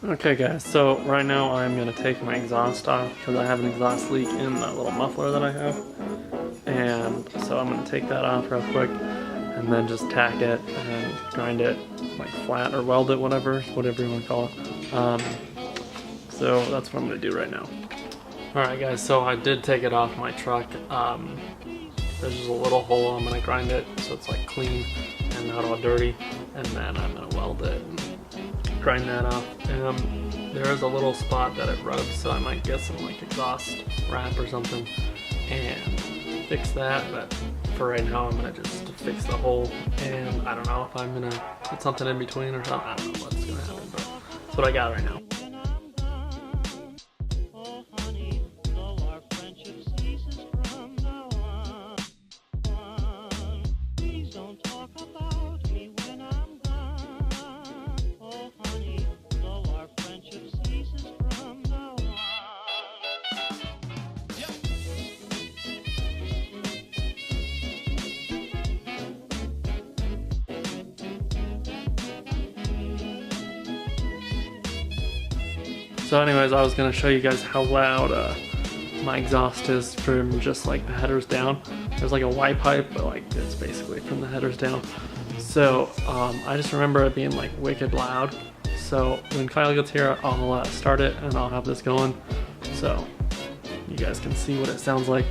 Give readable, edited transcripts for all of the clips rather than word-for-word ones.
Okay guys, so right now I'm going to take my exhaust off because I have an exhaust leak in that little muffler that I have. And so I'm going to take that off real quick and then just tack it and grind it like flat or weld it, whatever you want to call it. So that's what I'm going to do right now. Alright guys, so I did take it off my truck. There's just a little hole. I'm going to grind it so it's like clean and not all dirty, and then I'm going to weld it and grind that off. There is a little spot that it rubs, so I might get some like exhaust wrap or something and fix that, but for right now I'm gonna just fix the hole, and I don't know if I'm gonna put something in between or something. I don't know what's gonna happen, but that's what I got right now. So anyways, I was going to show you guys how loud my exhaust is from just like the headers down. There's like a Y pipe, but like it's basically from the headers down. So I just remember it being like wicked loud. So when Kyle gets here, I'll start it and I'll have this going so you guys can see what it sounds like.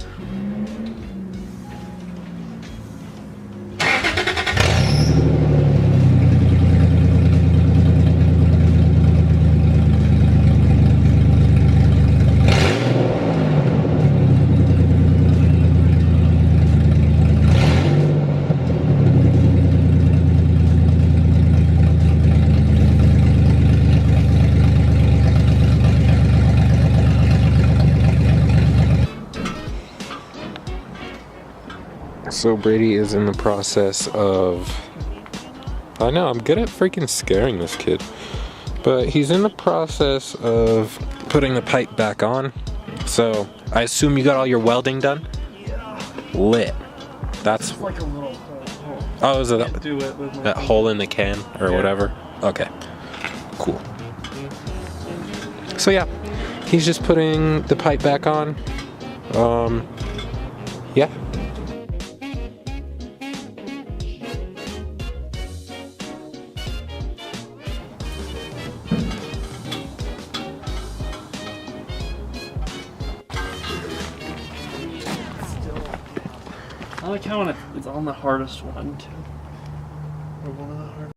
So Brady is in the process of, I know, I'm good at freaking scaring this kid, but he's in the process of putting the pipe back on. So I assume you got all your welding done? Yeah. Lit. That's it's like a little hole. Oh, is it that hand. hole in the can or whatever? Okay, cool. So yeah, he's just putting the pipe back on. Yeah. I like how when it's on the hardest one too.